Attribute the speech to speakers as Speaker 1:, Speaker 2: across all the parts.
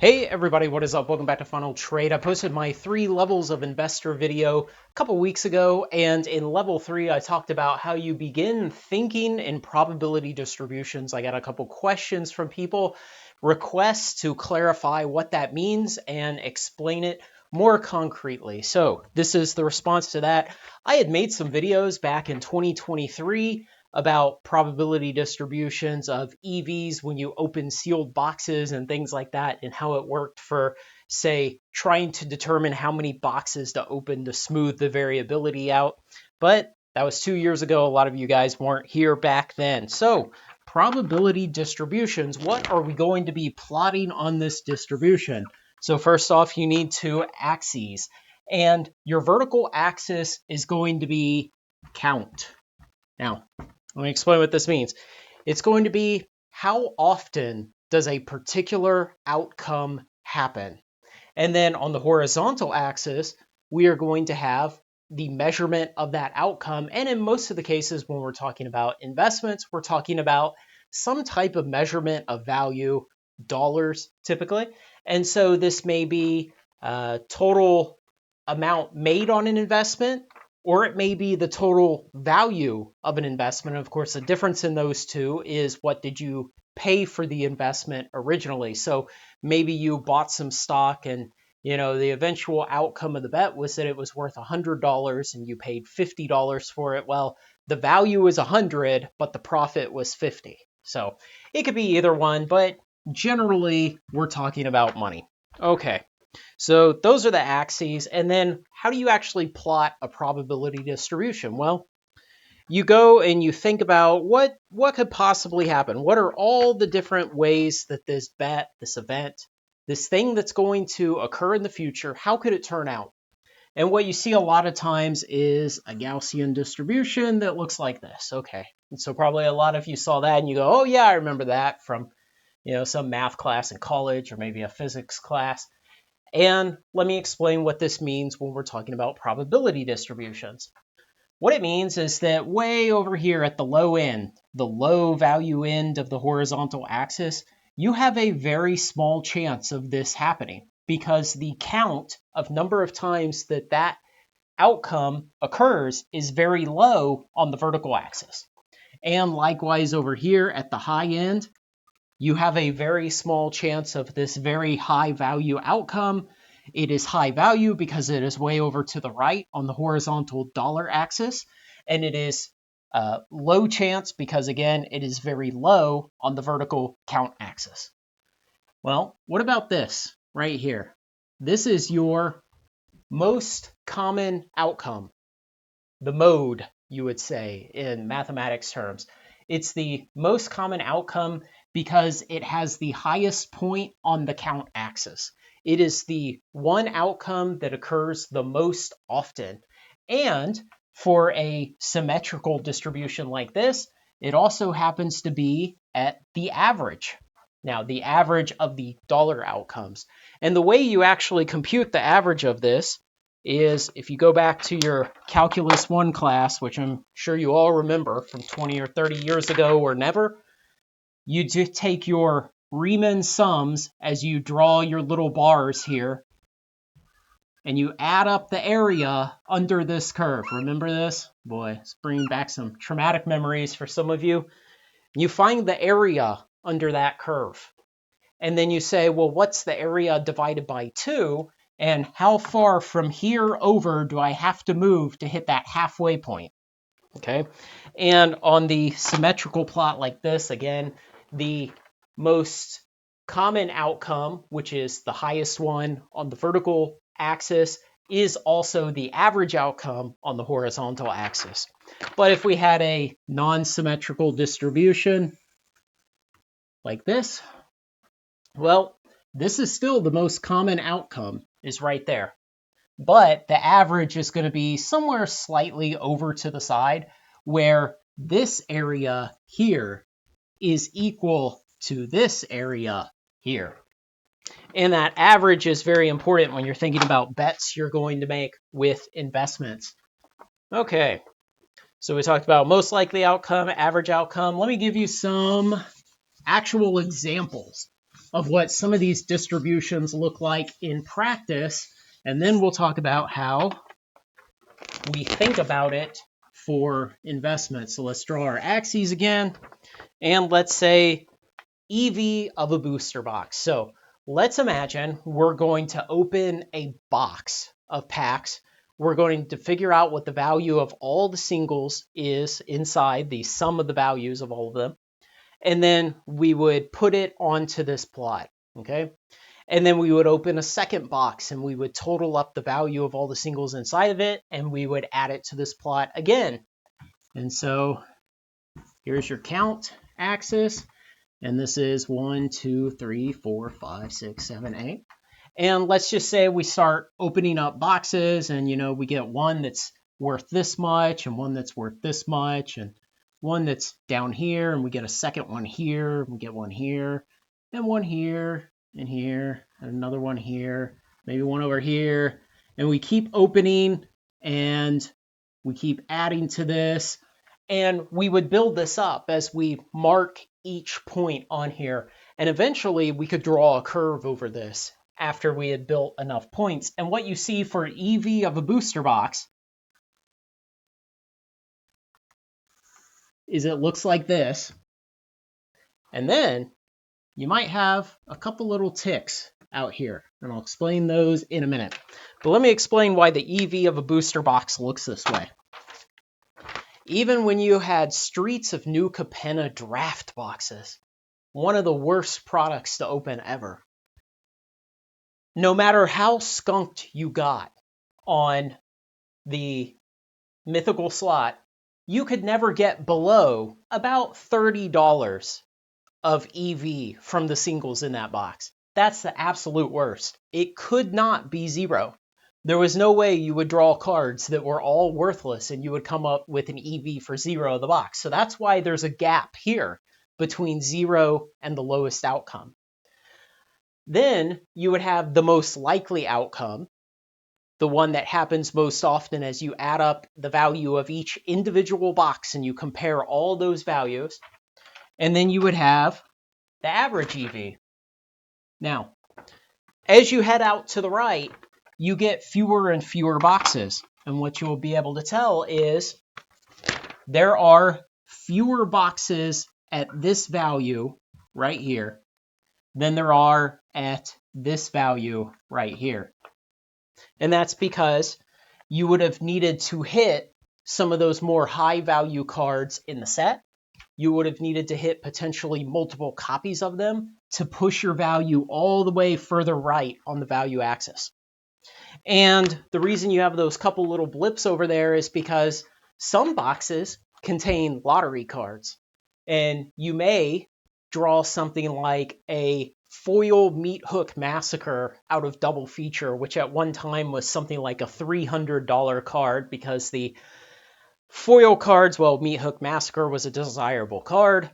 Speaker 1: Hey everybody, what is up? Welcome back to Final Trade. I posted my 3 levels of investor video a couple weeks ago, and in level 3 I talked about how you begin thinking in probability distributions. I got a couple questions from people, requests to clarify what that means and explain it more concretely. So this is the response to that. I had made some videos back in 2023 about probability distributions of EVs when you open sealed boxes and things like that, and how it worked for, say, trying to determine how many boxes to open to smooth the variability out. But that was 2 years ago. A lot of you guys weren't here back then. So, probability distributions, what are we going to be plotting on this distribution? So, first off, you need 2 axes, and your vertical axis is going to be count. Now, let me explain what this means. It's going to be how often does a particular outcome happen? And then on the horizontal axis, we are going to have the measurement of that outcome. And in most of the cases, when we're talking about investments, we're talking about some type of measurement of value, dollars typically. And so this may be total amount made on an investment, or it may be the total value of an investment. Of course, the difference in those two is what did you pay for the investment originally. So maybe you bought some stock and the eventual outcome of the bet was that it was worth $100 and you paid $50 for it. Well, the value is 100, but the profit was 50. So it could be either one, but generally we're talking about money. Okay. So those are the axes. And then how do you actually plot a probability distribution? Well, you go and you think about what could possibly happen. What are all the different ways that this bet, this event, this thing that's going to occur in the future, how could it turn out? And what you see a lot of times is a Gaussian distribution that looks like this. Okay. And so probably a lot of you saw that and you go, oh yeah, I remember that from some math class in college or maybe a physics class. And let me explain what this means when we're talking about probability distributions. What it means is that way over here at the low end, the low value end of the horizontal axis, you have a very small chance of this happening because the count of number of times that outcome occurs is very low on the vertical axis. And likewise over here at the high end, you have a very small chance of this very high value outcome. It is high value because it is way over to the right on the horizontal dollar axis, and it is low chance because, again, it is very low on the vertical count axis. Well, what about this right here? This is your most common outcome, the mode, you would say, in mathematics terms. It's the most common outcome because it has the highest point on the count axis. It is the one outcome that occurs the most often. And for a symmetrical distribution like this, it also happens to be at the average. Now, the average of the dollar outcomes. And the way you actually compute the average of this is if you go back to your Calculus 1 class, which I'm sure you all remember from 20 or 30 years ago or never, you just take your Riemann sums as you draw your little bars here, and you add up the area under this curve. Remember this? Boy, it's bringing back some traumatic memories for some of you. You find the area under that curve. And then you say, well, what's the area divided by 2? And how far from here over do I have to move to hit that halfway point? Okay. And on the symmetrical plot like this, again, the most common outcome, which is the highest one on the vertical axis, is also the average outcome on the horizontal axis. But if we had a non-symmetrical distribution like this, well, this is still the most common outcome, is right there. But the average is going to be somewhere slightly over to the side, where this area here is equal to this area here. And that average is very important when you're thinking about bets you're going to make with investments. Okay, so we talked about most likely outcome, average outcome. Let me give you some actual examples of what some of these distributions look like in practice, and then we'll talk about how we think about it for investment. So let's draw our axes again, and let's say EV of a booster box. So let's imagine we're going to open a box of packs. We're going to figure out what the value of all the singles is inside, the sum of the values of all of them. And then we would put it onto this plot, okay? And then we would open a second box and we would total up the value of all the singles inside of it, and we would add it to this plot again. And so here's your count axis. And this is 1, 2, 3, 4, 5, 6, 7, 8. And let's just say we start opening up boxes and, we get one that's worth this much and one that's worth this much and one that's down here, and we get a second one here, we get one here, and one here, and here, and another one here, maybe one over here. And we keep opening and we keep adding to this. And we would build this up as we mark each point on here. And eventually we could draw a curve over this after we had built enough points. And what you see for EV of a booster box is it looks like this. And then you might have a couple little ticks out here, and I'll explain those in a minute. But let me explain why the EV of a booster box looks this way. Even when you had Streets of New Capenna draft boxes, one of the worst products to open ever. No matter how skunked you got on the mythical slot, you could never get below about $30 of EV from the singles in that box. That's the absolute worst. It could not be zero. There was no way you would draw cards that were all worthless and you would come up with an EV for zero of the box. So that's why there's a gap here between zero and the lowest outcome. Then you would have the most likely outcome, the one that happens most often as you add up the value of each individual box and you compare all those values. And then you would have the average EV. Now, as you head out to the right, you get fewer and fewer boxes. And what you'll be able to tell is there are fewer boxes at this value right here than there are at this value right here. And that's because you would have needed to hit some of those more high value cards in the set. You would have needed to hit potentially multiple copies of them to push your value all the way further right on the value axis. And the reason you have those couple little blips over there is because some boxes contain lottery cards. And you may draw something like a foil meat hook massacre out of double feature, which at one time was something like a $300 card because the foil cards, well, meat hook massacre was a desirable card.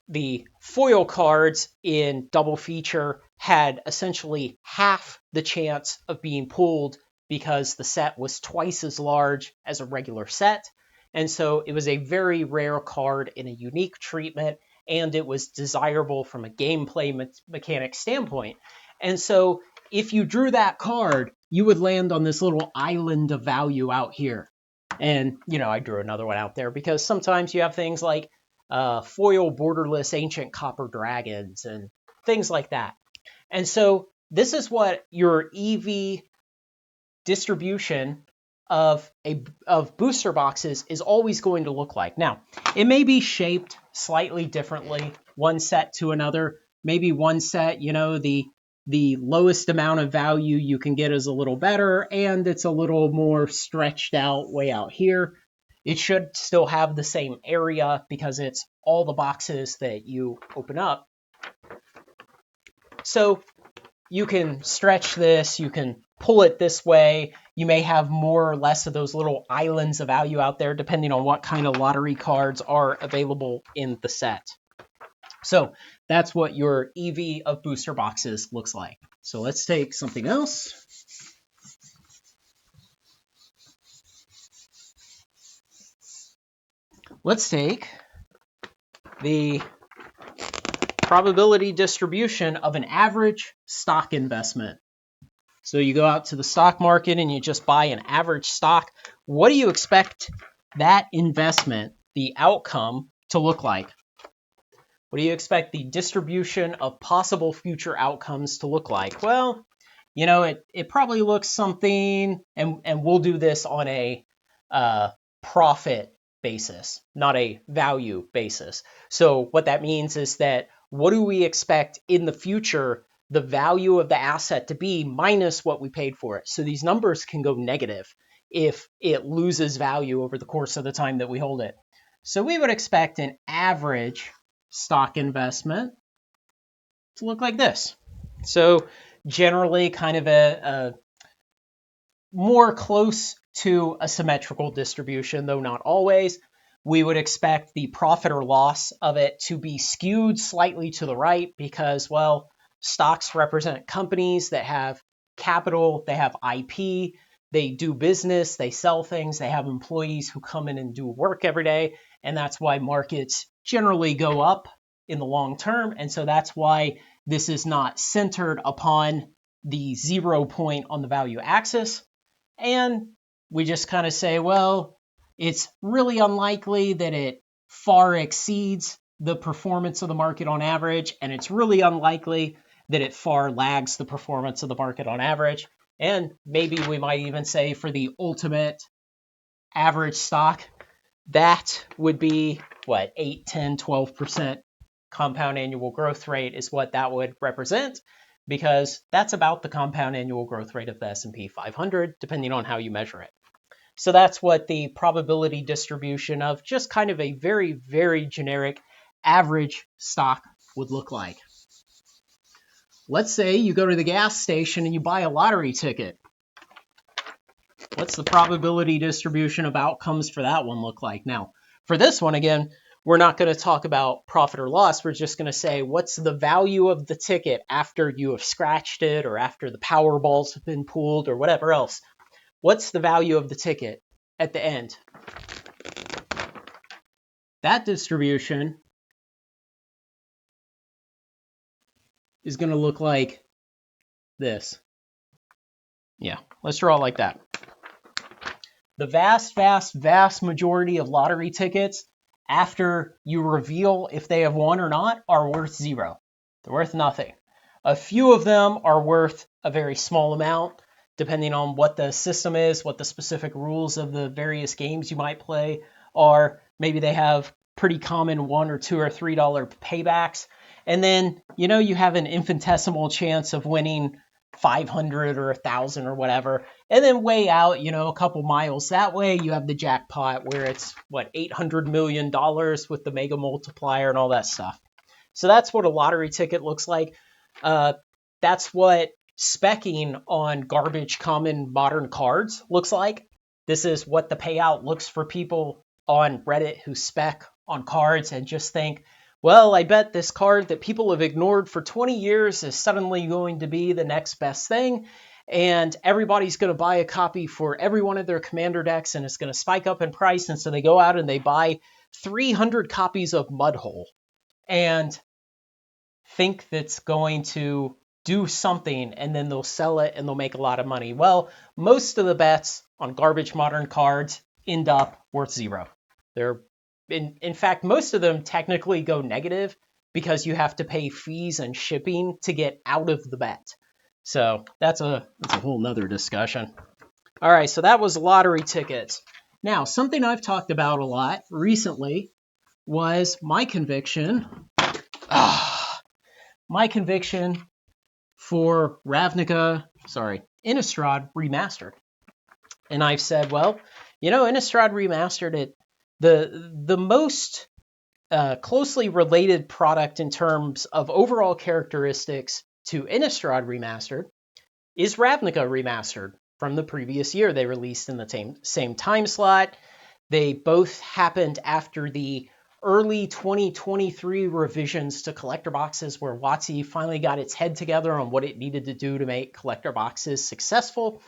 Speaker 1: The foil cards in double feature had essentially half the chance of being pulled because the set was twice as large as a regular set. And so it was a very rare card in a unique treatment, and it was desirable from a gameplay mechanic standpoint. And so if you drew that card, you would land on this little island of value out here. And, I drew another one out there because sometimes you have things like foil borderless ancient copper dragons and things like that. And so this is what your EV distribution of booster boxes is always going to look like. Now, it may be shaped slightly differently, one set to another. Maybe one set, the lowest amount of value you can get is a little better, and it's a little more stretched out way out here. It should still have the same area because it's all the boxes that you open up. So you can stretch this, you can pull it this way. You may have more or less of those little islands of value out there depending on what kind of lottery cards are available in the set. So that's what your EV of booster boxes looks like. So let's take something else. Let's take the probability distribution of an average stock investment. So you go out to the stock market and you just buy an average stock. What do you expect that investment, the outcome, to look like? What do you expect the distribution of possible future outcomes to look like? Well, you know, it probably looks something, and we'll do this on a profit basis, not a value basis. So what that means is that what do we expect in the future the value of the asset to be minus what we paid for it? So these numbers can go negative if it loses value over the course of the time that we hold it. So we would expect an average stock investment to look like this. So generally kind of a more close to a symmetrical distribution, though not always. We would expect the profit or loss of it to be skewed slightly to the right because, well, stocks represent companies that have capital, they have IP, they do business, they sell things, they have employees who come in and do work every day, and that's why markets generally go up in the long term. And so that's why this is not centered upon the 0 point on the value axis. And we just kind of say, well, it's really unlikely that it far exceeds the performance of the market on average, and it's really unlikely that it far lags the performance of the market on average. And maybe we might even say for the ultimate average stock, that would be what, 8, 10, 12% compound annual growth rate is what that would represent, because that's about the compound annual growth rate of the S&P 500, depending on how you measure it. So that's what the probability distribution of just kind of a very, very generic average stock would look like. Let's say you go to the gas station and you buy a lottery ticket. What's the probability distribution of outcomes for that one look like? Now, for this one, again, we're not going to talk about profit or loss. We're just going to say, what's the value of the ticket after you have scratched it or after the Powerballs have been pulled or whatever else? What's the value of the ticket at the end? That distribution is going to look like this. Yeah, let's draw it like that. The vast, vast, vast majority of lottery tickets, after you reveal if they have won or not, are worth 0. They're worth nothing. A few of them are worth a very small amount, depending on what the system is, what the specific rules of the various games you might play are. Maybe they have pretty common $1 or $2 or $3 paybacks. And then, you have an infinitesimal chance of winning 500 or 1,000 or whatever. And then way out, a couple miles that way, you have the jackpot where it's, $800 million with the mega multiplier and all that stuff. So that's what a lottery ticket looks like. That's what speccing on garbage common modern cards looks like. This is what the payout looks for people on Reddit who spec on cards and just think, well, I bet this card that people have ignored for 20 years is suddenly going to be the next best thing. And everybody's going to buy a copy for every one of their commander decks, and it's going to spike up in price. And so they go out and they buy 300 copies of Mudhole and think that's going to do something, and then they'll sell it and they'll make a lot of money. Well, most of the bets on garbage modern cards end up worth 0. They're in fact, most of them technically go negative because you have to pay fees and shipping to get out of the bet. So that's a whole nother discussion. All right, so that was lottery tickets. Now, something I've talked about a lot recently was my conviction for Innistrad Remastered. And I've said, well, Innistrad Remastered, the most closely related product in terms of overall characteristics to Innistrad Remastered is Ravnica Remastered from the previous year. They released in the same time slot. They both happened after the early 2023 revisions to collector boxes, where WotC finally got its head together on what it needed to do to make collector boxes successful.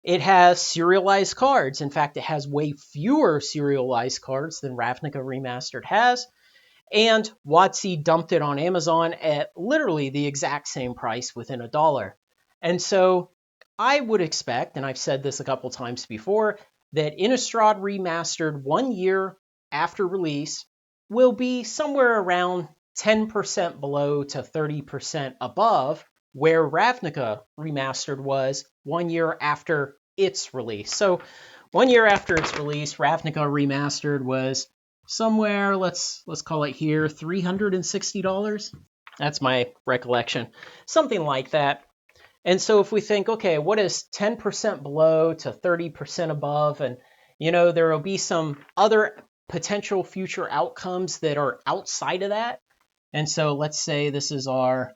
Speaker 1: It has serialized cards. In fact, it has way fewer serialized cards than Ravnica Remastered has. And WotC dumped it on Amazon at literally the exact same price within $1. And so I would expect, and I've said this a couple times before, that Innistrad Remastered 1 year after release will be somewhere around 10% below to 30% above where Ravnica Remastered was 1 year after its release. So 1 year after its release, Ravnica Remastered was somewhere, let's call it here, $360. That's my recollection. Something like that. And so if we think, okay, what is 10% below to 30% above? And, there will be some other potential future outcomes that are outside of that. And so let's say this is our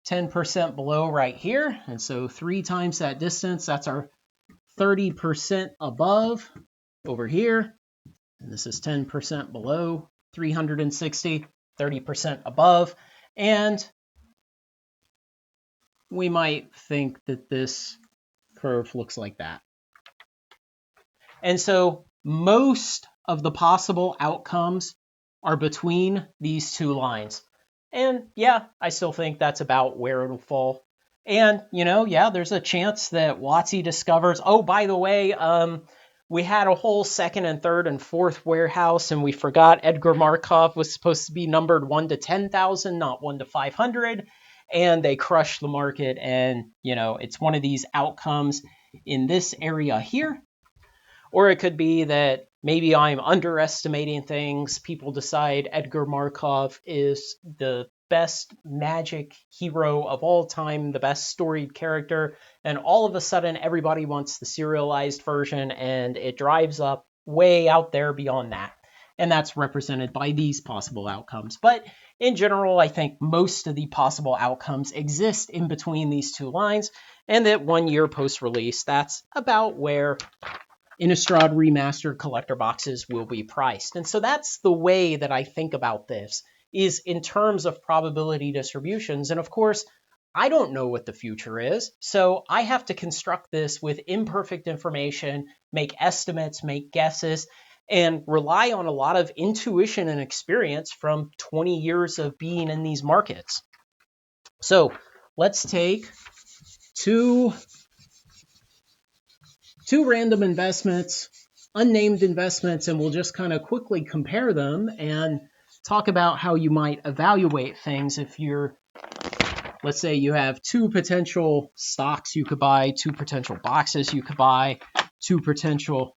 Speaker 1: 10% below right here. And so 3 times that distance, that's our 30% above over here. And this is 10% below 360, 30% above. And we might think that this curve looks like that. And so most of the possible outcomes are between these two lines. And yeah, I still think that's about where it'll fall. And, there's a chance that WotC discovers, oh, by the way, we had a whole second and third and fourth warehouse, and we forgot Edgar Markov was supposed to be numbered 1 to 10,000, not 1 to 500. And they crushed the market. And, it's one of these outcomes in this area here. Or it could be that maybe I'm underestimating things. People decide Edgar Markov is the best magic hero of all time, the best storied character, and all of a sudden everybody wants the serialized version, and it drives up way out there beyond that. And that's represented by these possible outcomes. But in general, I think most of the possible outcomes exist in between these two lines, and that 1 year post-release, that's about where Innistrad Remastered collector boxes will be priced. And so that's the way that I think about this, is in terms of probability distributions. And of course, I don't know what the future is, so I have to construct this with imperfect information, make estimates, make guesses, and rely on a lot of intuition and experience from 20 years of being in these markets. So let's take two random investments, unnamed investments, and we'll just kind of quickly compare them and talk about how you might evaluate things if you're, let's say you have 2 potential stocks you could buy, 2 potential boxes you could buy, 2 potential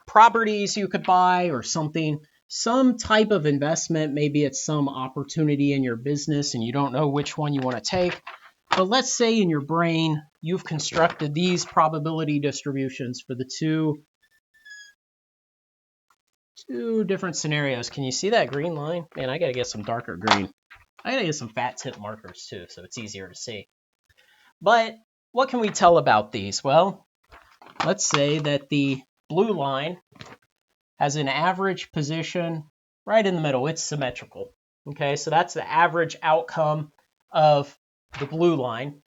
Speaker 1: properties you could buy, or something, some type of investment. Maybe it's some opportunity in your business and you don't know which one you want to take. But let's say in your brain, you've constructed these probability distributions for the two different scenarios. Can you see that green line? Man, I got to get some darker green. I got to get some fat tip markers too, so it's easier to see. But what can we tell about these? Well, let's say that the blue line has an average position right in the middle. It's symmetrical. Okay, so that's the average outcome of the blue line.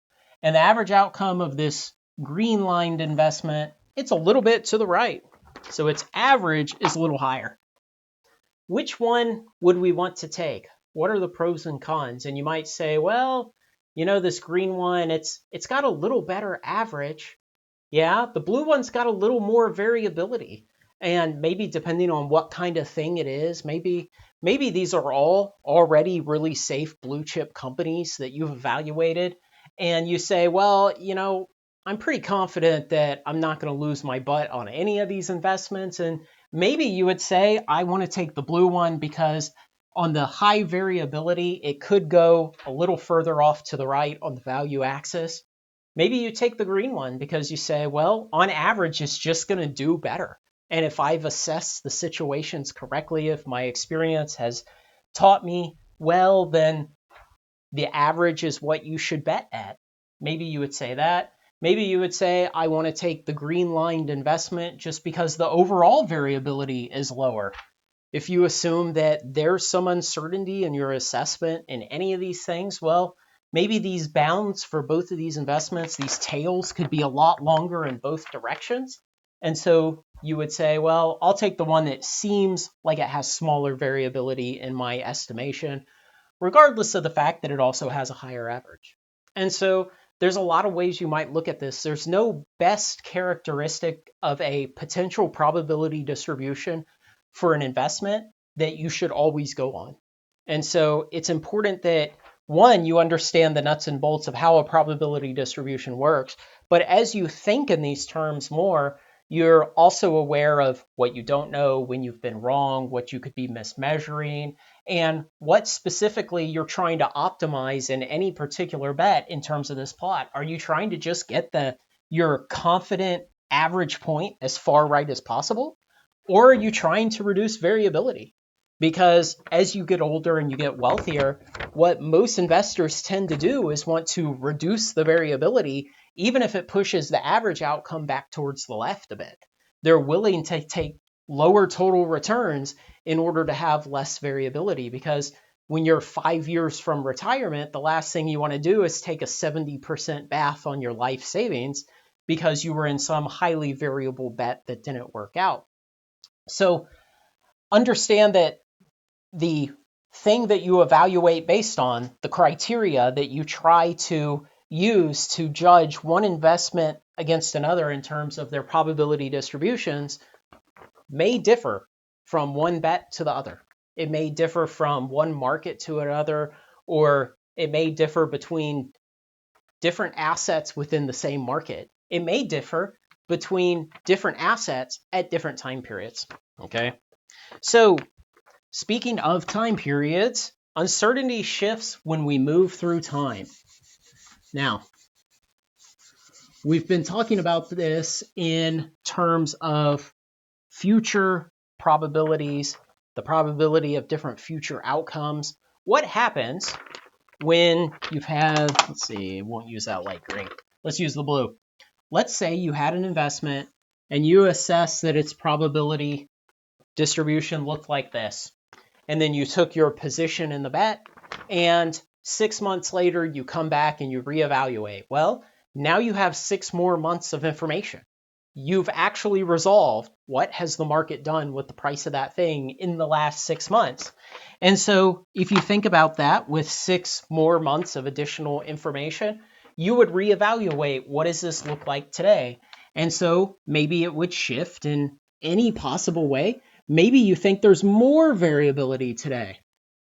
Speaker 1: And the average outcome of this green lined investment, it's a little bit to the right. So its average is a little higher. Which one would we want to take? What are the pros and cons? And you might say, well, this green one, it's got a little better average. Yeah, the blue one's got a little more variability. And maybe depending on what kind of thing it is, maybe these are all already really safe blue chip companies that you've evaluated. And you say, well, I'm pretty confident that I'm not going to lose my butt on any of these investments. And maybe you would say, I want to take the blue one because on the high variability, it could go a little further off to the right on the value axis. Maybe you take the green one because you say, well, on average, it's just going to do better. And if I've assessed the situations correctly, if my experience has taught me well, then the average is what you should bet at. Maybe you would say that. Maybe you would say, I want to take the green lined investment just because the overall variability is lower. If you assume that there's some uncertainty in your assessment in any of these things, well, maybe these bounds for both of these investments, these tails, could be a lot longer in both directions. And so you would say, well, I'll take the one that seems like it has smaller variability in my estimation, regardless of the fact that it also has a higher average. And so there's a lot of ways you might look at this. There's no best characteristic of a potential probability distribution for an investment that you should always go on. And so it's important that, one, you understand the nuts and bolts of how a probability distribution works. But as you think in these terms more, you're also aware of what you don't know, when you've been wrong, what you could be mismeasuring, and what specifically you're trying to optimize in any particular bet in terms of this plot. Are you trying to just get your confident average point as far right as possible? Or are you trying to reduce variability? Because as you get older and you get wealthier, what most investors tend to do is want to reduce the variability, even if it pushes the average outcome back towards the left a bit. They're willing to take lower total returns in order to have less variability, because when you're 5 years from retirement, the last thing you want to do is take a 70% bath on your life savings because you were in some highly variable bet that didn't work out. So understand that the thing that you evaluate based on, the criteria that you try to use to judge one investment against another in terms of their probability distributions, may differ from one bet to the other. It may differ from one market to another, or it may differ between different assets within the same market. It may differ between different assets at different time periods. Okay, so speaking of time periods, uncertainty shifts when we move through time. Now, we've been talking about this in terms of future probabilities, the probability of different future outcomes. What happens when you've had, let's see, won't use that light green. Let's use the blue. Let's say you had an investment and you assess that its probability distribution looked like this. And then you took your position in the bet, and 6 months later, you come back and you reevaluate. Well, now you have 6 more months of information. You've actually resolved what has the market done with the price of that thing in the last 6 months. And so if you think about that with 6 more months of additional information, you would reevaluate, what does this look like today? And so maybe it would shift in any possible way. Maybe you think there's more variability today.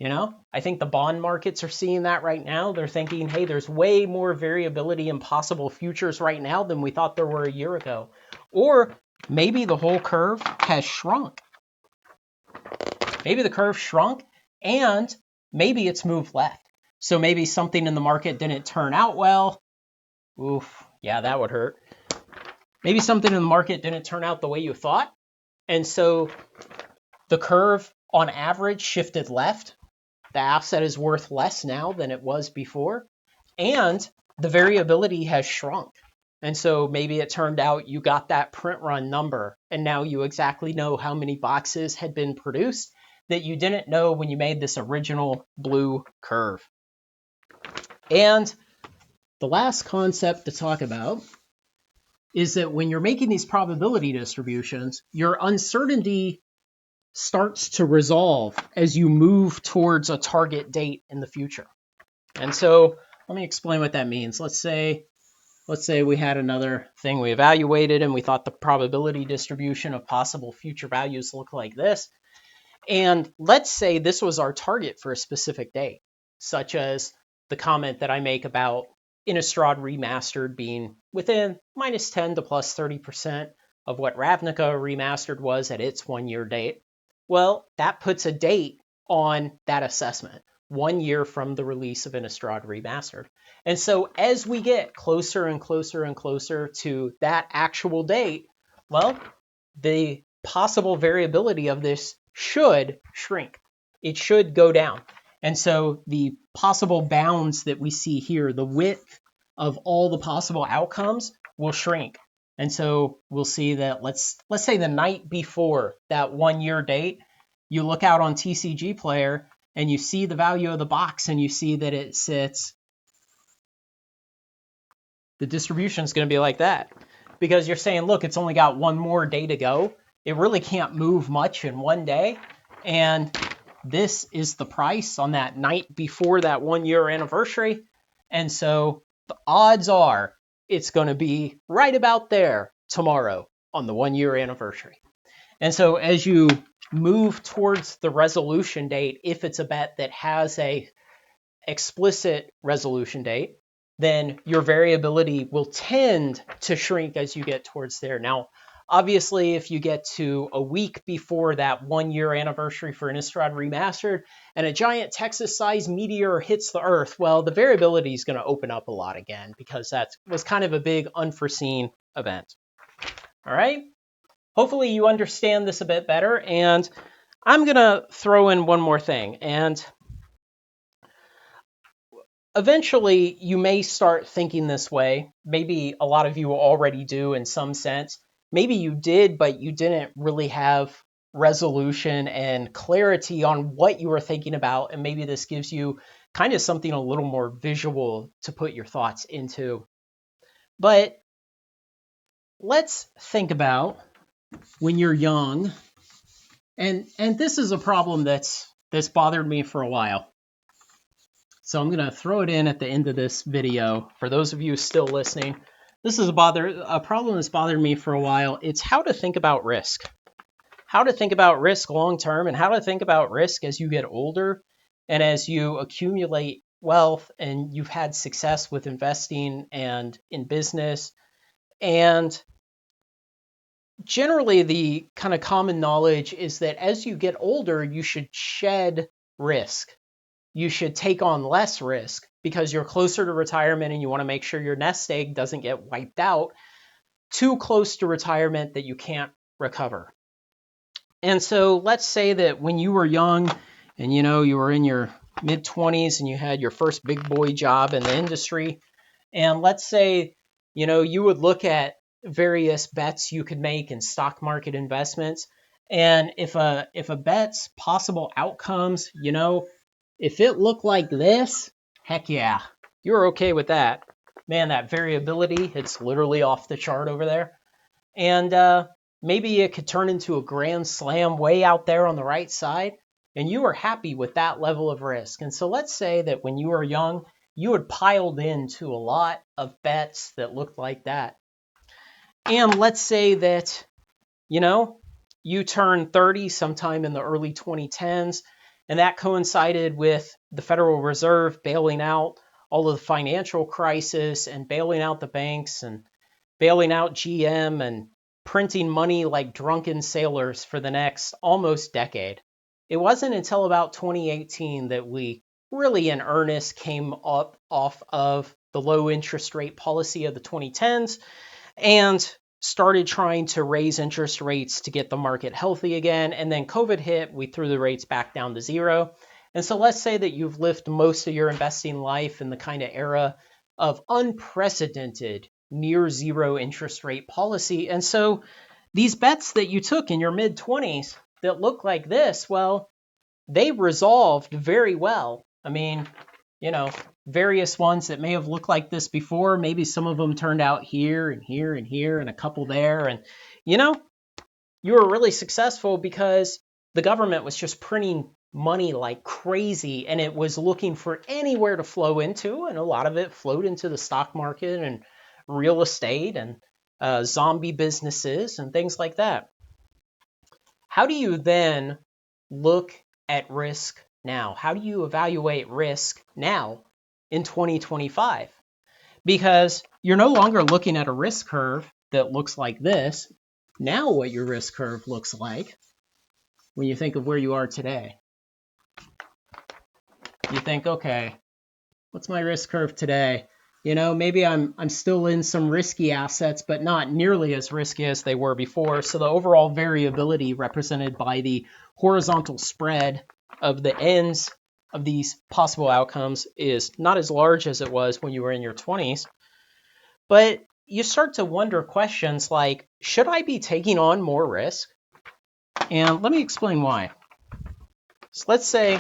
Speaker 1: I think the bond markets are seeing that right now. They're thinking, hey, there's way more variability in possible futures right now than we thought there were a year ago. Or maybe the whole curve has shrunk. Maybe the curve shrunk and maybe it's moved left. So maybe something in the market didn't turn out well. Oof, yeah, that would hurt. Maybe something in the market didn't turn out the way you thought. And so the curve on average shifted left. The asset is worth less now than it was before. And the variability has shrunk. And so maybe it turned out you got that print run number, and now you exactly know how many boxes had been produced that you didn't know when you made this original blue curve. And the last concept to talk about is that when you're making these probability distributions, your uncertainty starts to resolve as you move towards a target date in the future. And so let me explain what that means. Let's say we had another thing we evaluated and we thought the probability distribution of possible future values looked like this. And let's say this was our target for a specific date, such as the comment that I make about Innistrad Remastered being within -10 to +30% of what Ravnica Remastered was at its 1-year date. Well, that puts a date on that assessment, 1 year from the release of Innistrad Remastered. And so as we get closer and closer and closer to that actual date, well, the possible variability of this should shrink. It should go down. And so the possible bounds that we see here, the width of all the possible outcomes, will shrink. And so we'll see that let's say the night before that 1-year date, you look out on TCG Player and you see the value of the box and you see that it sits, the distribution is going to be like that. because you're saying, look, it's only got one more day to go. It really can't move much in one day. And this is the price on that night before that 1 year anniversary. And so the odds are it's going to be right about there tomorrow on the 1 year anniversary. And so as you move towards the resolution date, if it's a bet that has a explicit resolution date, then your variability will tend to shrink as you get towards there. Now, obviously, if you get to a week before that 1 year anniversary for Innistrad Remastered and a giant Texas-sized meteor hits the Earth, well, the variability is going to open up a lot again because that was kind of a big unforeseen event. All right? Hopefully you understand this a bit better, and I'm going to throw in one more thing. And eventually, you may start thinking this way. Maybe a lot of you already do in some sense. Maybe you did, but you didn't really have resolution and clarity on what you were thinking about. And maybe this gives you kind of something a little more visual to put your thoughts into. But let's think about when you're young. And this is a problem that's bothered me for a while. So I'm going to throw it in at the end of this video. For those of you still listening, this is a problem that's bothered me for a while. It's how to think about risk. How to think about risk long term and how to think about risk as you get older and as you accumulate wealth and you've had success with investing and in business. And generally the kind of common knowledge is that as you get older, you should shed risk. You should take on less risk because you're closer to retirement and you want to make sure your nest egg doesn't get wiped out too close to retirement that you can't recover. And so let's say that when you were young and you were in your mid-20s and you had your first big boy job in the industry, and let's say you would look at various bets you could make in stock market investments, and if a bet's possible outcomes, if it looked like this, heck yeah, you're okay with that. Man, that variability, it's literally off the chart over there. And maybe it could turn into a grand slam way out there on the right side, and you were happy with that level of risk. And so let's say that when you were young, you had piled into a lot of bets that looked like that. And let's say that, you turned 30 sometime in the early 2010s, and that coincided with the Federal Reserve bailing out all of the financial crisis and bailing out the banks and bailing out GM and printing money like drunken sailors for the next almost decade. It wasn't until about 2018 that we really in earnest came up off of the low interest rate policy of the 2010s and started trying to raise interest rates to get the market healthy again. And then COVID hit, we threw the rates back down to zero. And so let's say that you've lived most of your investing life in the kind of era of unprecedented near zero interest rate policy. And so these bets that you took in your mid-20s that look like this, well, they resolved very well. I mean, various ones that may have looked like this before, maybe some of them turned out here and here and here and a couple there. And, you were really successful because the government was just printing money like crazy and it was looking for anywhere to flow into. And a lot of it flowed into the stock market and real estate and zombie businesses and things like that. How do you then look at risk now? How do you evaluate risk now in 2025? Because you're no longer looking at a risk curve that looks like this. Now what your risk curve looks like when you think of where you are today. You think, okay, what's my risk curve today? Maybe I'm still in some risky assets, but not nearly as risky as they were before. So the overall variability represented by the horizontal spread of the ends of these possible outcomes is not as large as it was when you were in your 20s. But you start to wonder questions like, should I be taking on more risk? And let me explain why. So let's say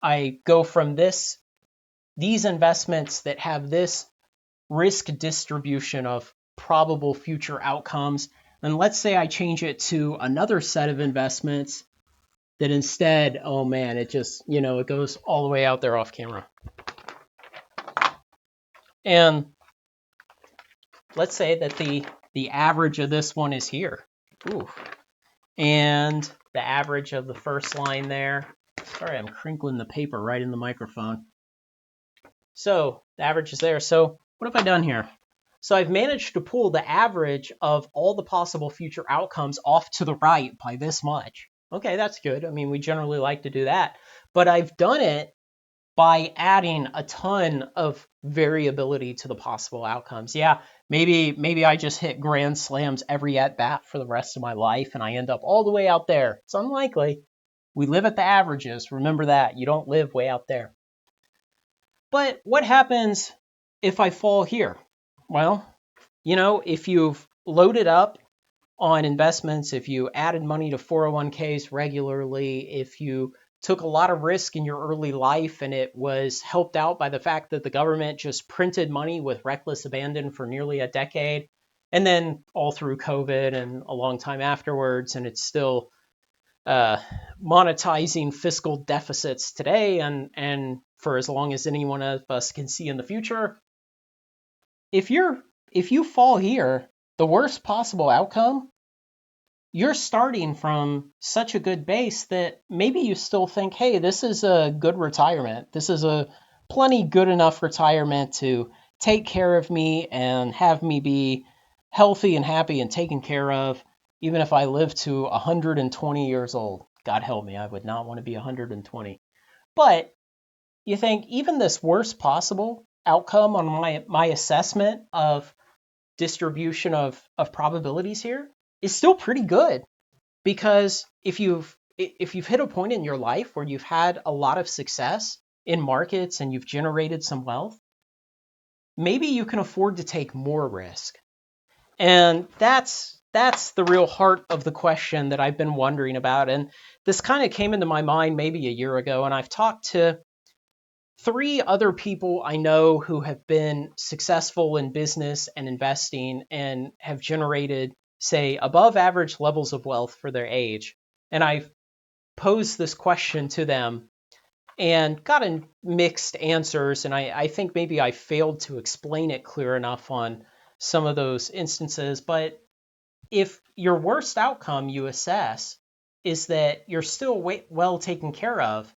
Speaker 1: I go from these investments that have this risk distribution of probable future outcomes. And let's say I change it to another set of investments that instead, oh man, it just, it goes all the way out there off camera. And let's say that the average of this one is here. Ooh. And the average of the first line there. Sorry, I'm crinkling the paper right in the microphone. So the average is there. So what have I done here? So I've managed to pull the average of all the possible future outcomes off to the right by this much. Okay, that's good. I mean, we generally like to do that. But I've done it by adding a ton of variability to the possible outcomes. Yeah, maybe I just hit grand slams every at bat for the rest of my life and I end up all the way out there. It's unlikely. We live at the averages. Remember that. You don't live way out there. But what happens if I fall here? Well, if you've loaded up on investments, if you added money to 401ks regularly, if you took a lot of risk in your early life and it was helped out by the fact that the government just printed money with reckless abandon for nearly a decade, and then all through COVID and a long time afterwards, and it's still monetizing fiscal deficits today and for as long as any one of us can see in the future. If you fall here, the worst possible outcome, you're starting from such a good base that maybe you still think, hey, this is a good retirement. This is a plenty good enough retirement to take care of me and have me be healthy and happy and taken care of, even if I live to 120 years old. God help me, I would not want to be 120. But you think even this worst possible outcome on my assessment of distribution of probabilities here is still pretty good, because if you've hit a point in your life where you've had a lot of success in markets and you've generated some wealth, maybe you can afford to take more risk. And that's the real heart of the question that I've been wondering about. And this kind of came into my mind maybe a year ago, and I've talked to 3 other people I know who have been successful in business and investing and have generated, say, above average levels of wealth for their age. And I've posed this question to them and gotten mixed answers. And I think maybe I failed to explain it clear enough on some of those instances. But if your worst outcome you assess is that you're still well taken care of,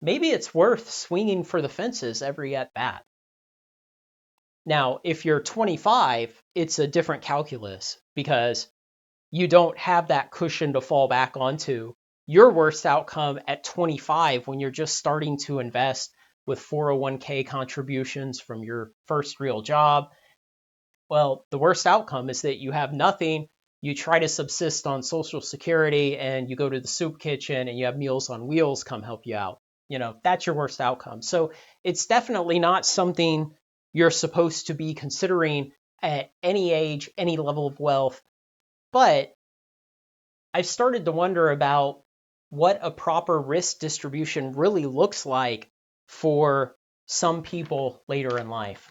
Speaker 1: maybe it's worth swinging for the fences every at bat. Now, if you're 25, it's a different calculus because you don't have that cushion to fall back onto. Your worst outcome at 25, when you're just starting to invest with 401k contributions from your first real job, well, the worst outcome is that you have nothing. You try to subsist on Social Security and you go to the soup kitchen and you have Meals on Wheels come help you out. That's your worst outcome. So it's definitely not something you're supposed to be considering at any age, any level of wealth. But I've started to wonder about what a proper risk distribution really looks like for some people later in life.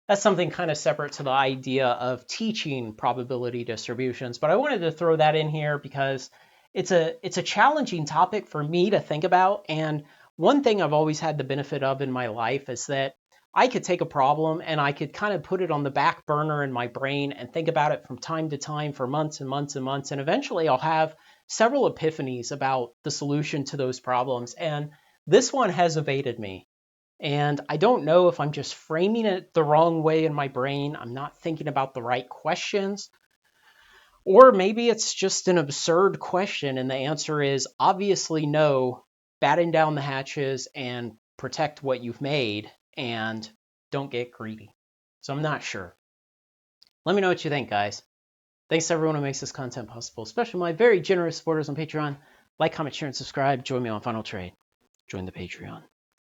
Speaker 1: That's something kind of separate to the idea of teaching probability distributions, but I wanted to throw that in here because it's a challenging topic for me to think about. And one thing I've always had the benefit of in my life is that I could take a problem and I could kind of put it on the back burner in my brain and think about it from time to time for months and months and months. And eventually I'll have several epiphanies about the solution to those problems. And this one has evaded me. And I don't know if I'm just framing it the wrong way in my brain. I'm not thinking about the right questions. Or maybe it's just an absurd question and the answer is obviously no, batten down the hatches and protect what you've made and don't get greedy. So I'm not sure. Let me know what you think, guys. Thanks to everyone who makes this content possible, especially my very generous supporters on Patreon. Like, comment, share, and subscribe. Join me on Final Trade. Join the Patreon.